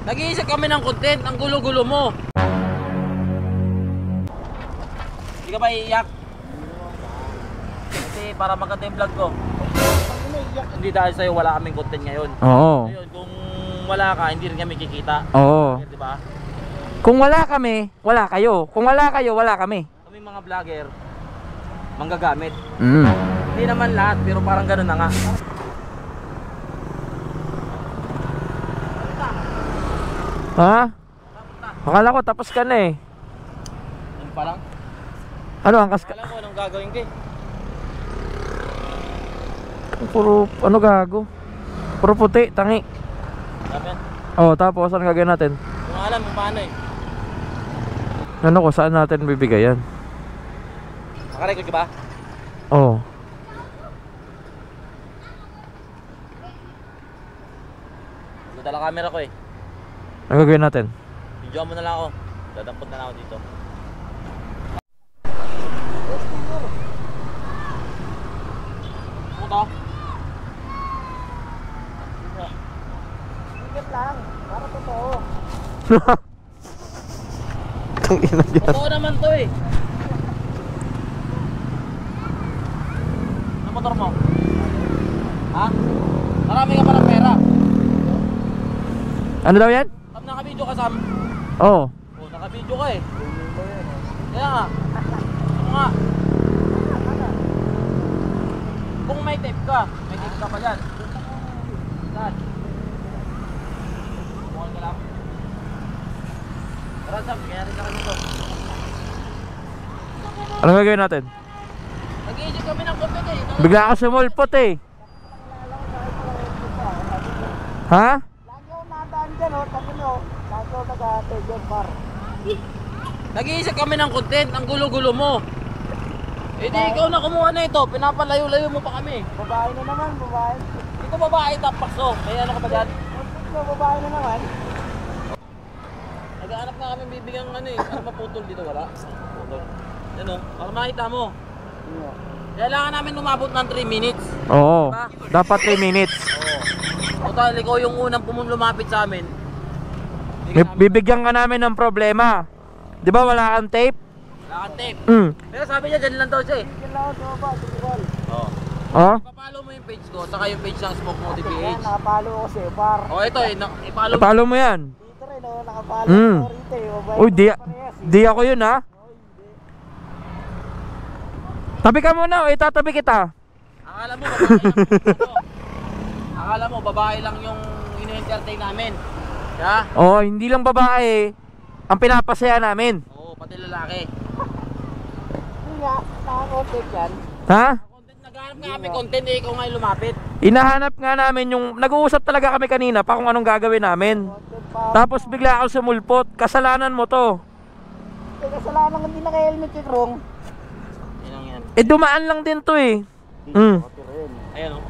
Nag-iisip kami ng content, ang gulo-gulo mo. Hindi ka ba iiyak? Kasi para maganda yung vlog ko. Hindi dahil sa'yo wala kaming content ngayon. Oo. Ngayon, kung wala ka, hindi rin kami kikita. Oo. Diba? Kung wala kami, wala kayo. Kung wala kayo, wala kami. Kami mga vlogger, manggagamit. Mm. Hindi naman lahat, pero parang gano'n na nga. Ha? Akala ko tapos ka na eh. Ano pa lang? Ano ang kas... Alam ko anong gagawin ko eh. Puro, ano gago? Puro puti, tangi. Sabi yan. Oh, tapos ano gagawin natin? Kung alam kung paano eh. Ano ko, saan natin bibigayan? Nakarecord ka ba? Oh. Dala camera ko eh. Ano gagawin natin? Video mo na lang ako. Dadampot na lang ako dito. Puto. Ingat lang. Para totoo. Tangina yan. Totoo naman to eh. Ano motor mo? Ha? Marami ka pa ng pera. Ano daw yan? Tam naka-video ka, Sam? Oo. Oh, naka-video ka eh. Kaya nga. Ano nga? Kung may tape ka pa dyan. Saan? Bukan ka lang. Tara, Sam, kaya rin na kami ito. Ano gagawin natin? Nag-iisip kami ng content eh. Bigla ako sumulpot eh. Ha? Nag-iisip kami ng content, ang gulo-gulo mo. Eh di ikaw na kumuha na ito, pinapalayo-layo mo pa kami. Babae na naman, babae. Ito babae, tapakso. May ano ka ba dyan? Babae na naman. Nag-aanap nga kami bibigyan ano eh. Ano maputol dito, wala? Putol. Yan o, para makita mo. Kailangan namin umabot ng 3 minutes. Oo. Diba? Dapat 3 minutes. Oo. Total, ikaw yung unang lumapit sa amin. Bibigyan ka namin ng problema. Di ba wala kang tape? Wala kang tape. Pero sabi niya, dyan lang daw siya eh. Oo. Oh? Ipapalo mo yung page ko, saka yung page ng Smoke Motive PH. Nakapalo ko si Par. O ito eh, ipalo mo. Ipalo mo yan. Dito rin, nakapalo ko rito eh. Uy, di ako yun ha. Tabi ka muna, itatabi kita. Akala mo, babae lang yung akala mo, babae lang yung ine-entertain namin. Kaya? Oo, hindi lang babae ang pinapasaya namin. Oo, pati lalaki. Hindi nga, nakakontent yan. Ha? Naghahanap nga kami content eh, ikaw nga yung lumapit. Inahanap nga namin yung, nag-uusap talaga kami kanina pa kung anong gagawin namin. Tapos bigla ako sumulpot, kasalanan mo to. Kasalanan hindi naka-helmet yung Rong. Yan. Eh dumaan lang din to eh. Ayan o.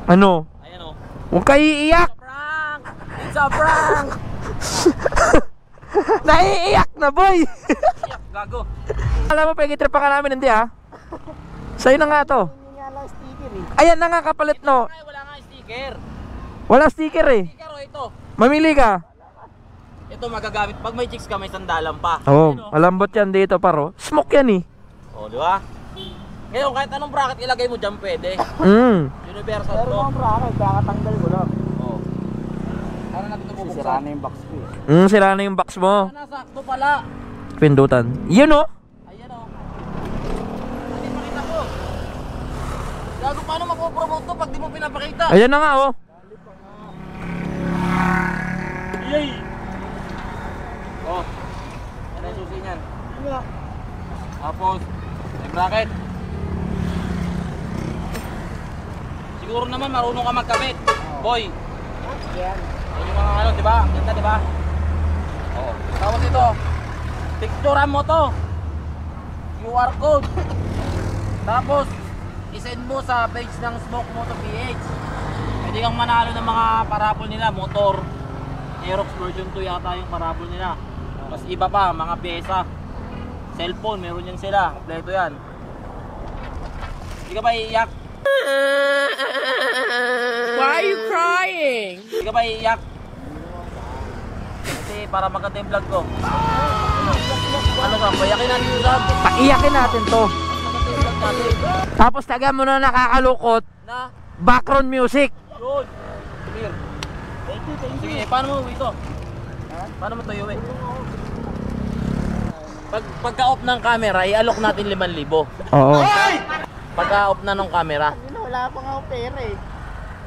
Ano? Ayan o. Huwag kayo iiyak. Prank! It's a prank! Naiiyak na boy. Gago. Alam mo, pag-itrip pa ka namin, hindi ha? Sa'yo na nga to. Hindi nga lang sticker eh. Ayan na nga kapalit no. Wala nga sticker. Wala sticker eh. Sticker o ito. Mamili ka. Ito magagamit. Pag may chicks ka, may sandalan pa. Oo, Ayun, o. malambot yan dito paro. Smoke yan eh. O, di ba? Ngayon, kahit anong bracket ilagay mo dyan, pwede. Universal Pero to. mga bracket, kakatanggal ko lang. Oo. Ano natin ito bubuksan? Sira na yung box ko eh. Sila na yung box mo. Nasakto pala. Pindutan. Yun oh. Ayan o. Hindi makita ko. Gago, paano mapopromote to pag di mo pinapakita? Ayan na nga oh. Yay! Oh. Yan ang susi niyan. Tapos, may bracket. Siguro naman marunong ka magkabit. Boy. Yan. Yan yung mga ano, di ba? Ang ganda, di ba? Oo. Tapos ito, picturean mo to. QR code. Tapos, isend mo sa page ng Smoke Motive PH. Pwede kang manalo ng mga parapol nila, motor. Aerox version 2 yata yung parapol nila. Mas iba pa, mga pyesa. Cellphone, meron yan sila. Kompleto yan. Hindi ka ba iiyak? Why are you crying? Hindi ka ba iiyak? Kasi para maganda yung vlog ko. Ano ka, payakin natin yung Sam. Paiyakin natin to. Maganda yung vlog natin. Tapos taga mo na nakakalukot, Na, background music. yun. Clear. Thank you, thank you. Sige, paano mo uwi ito? Paano mo ito uwi? Pagka-off ng camera, i-alok natin 5,000. Oo. Pagka-off na ng camera. Ano, wala pa nga akong pera eh.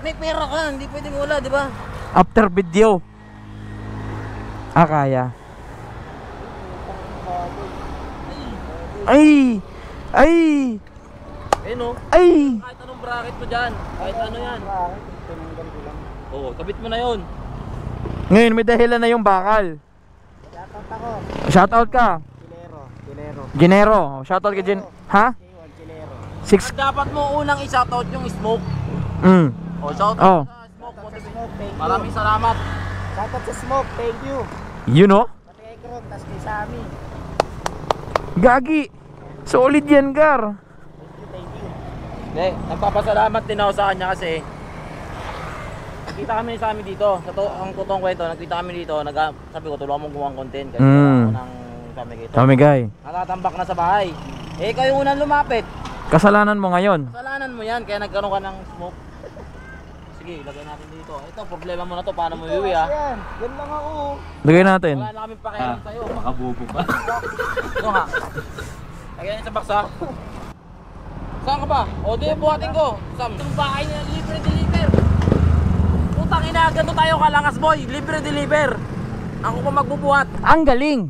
May pera ka, hindi pwedeng wala, di ba? After video. Kaya. Ay! Ay! Eh no, Ay! kahit anong bracket mo dyan, kahit ano yan. Bakit? Tinanggal ko lang. Oo, kabit mo na yun. Ngayon may dahilan na yung bakal. Shoutout ako. Shoutout ka. Kilero. Kilero. Genero. Shoutout ka Gen. Ha? K1 Kilero. 6. At dapat mo unang i-shoutout yung smoke. O, shoutout Oh. sa smoke. Shoutout sa Smoke, thank you. Maraming salamat. Shoutout sa Smoke, thank you. You know? Pati kay Krog, tas kay Sammy. Gagi. Solid yan, Gar. Thank you, thank you. Hindi, nagpapasalamat din ako sa kanya kasi nagkita kami sa amin dito. Ang totoong kwento, nagkita kami dito. Sabi ko, tulungan mong gumawa ng content. Kasi wala ako ng pamigay. Tommy Guy. Nakatambak na sa bahay. Eh, kayo unang lumapit. Kasalanan mo ngayon. Kasalanan mo yan, kaya nagkaroon ka ng smoke. Sige, lagay natin dito. Ito, problema mo na to. Paano mo iuwi ha? Yan, yan lang ako. Lagay natin. Wala na kami pakialam sa'yo. Makabubo ka. Ito ha. Lagyan niya sa box ha. Saan ka ba? O di, buhatin ko. Sam, yung bahay niya, libre-deliver. Putang ina, ganito tayo kalangas boy. Libre-deliver. Ako pa magbubuhat. Ang galing.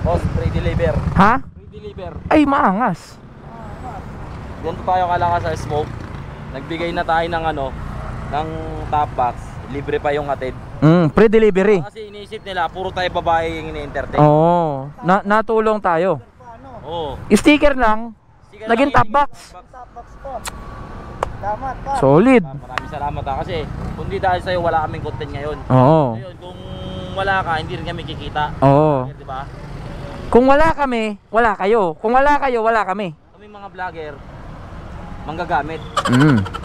Boss, free deliver. Ha? Free deliver. Ay, maangas. Ganito tayo kalakas sa smoke. Nagbigay na tayo ng ano, ng top box. Libre pa yung hatid. Pre-delivery. Kasi iniisip nila, puro tayo babae yung ini-entertain. Oo. Natulong tayo. Oo. Sticker lang. Sige, Naging top box. Top box po. Tama pa. Solid. Maraming salamat ha, kasi kung di dahil sa'yo wala kaming content ngayon. Oo. Ngayon, kung wala ka, hindi rin kami kikita. Oo. Di ba? Kung wala kami, wala kayo. Kung wala kayo, wala kami. Kami mga vlogger, manggagamit.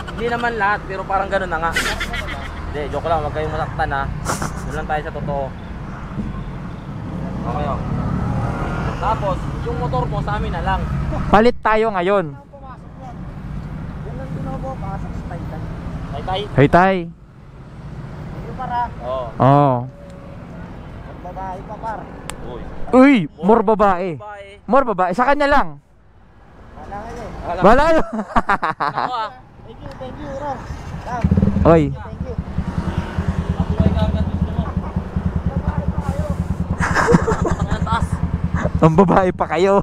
Hindi naman lahat, pero parang ganun na nga. Hindi, joke lang, huwag kayong masaktan ha. Doon lang tayo sa totoo. Okay o. Tapos, yung motor mo sa amin na lang. Palit tayo ngayon. Pumasok yan. Yan lang din ako, pasok sa Titan. Tay-tay. Hey, tay. Yung para, Oo. Oo. magbabae pa par. Uy. Uy, more babae. Babae. More babae. Sa kanya lang. Wala nga yun. Wala. Wala yun. Ako ah. Thank you, Ron. Sam, Oy. thank you. Ako ay kagat gusto mo. Babae pa kayo. Ang taas. Ang babae pa kayo.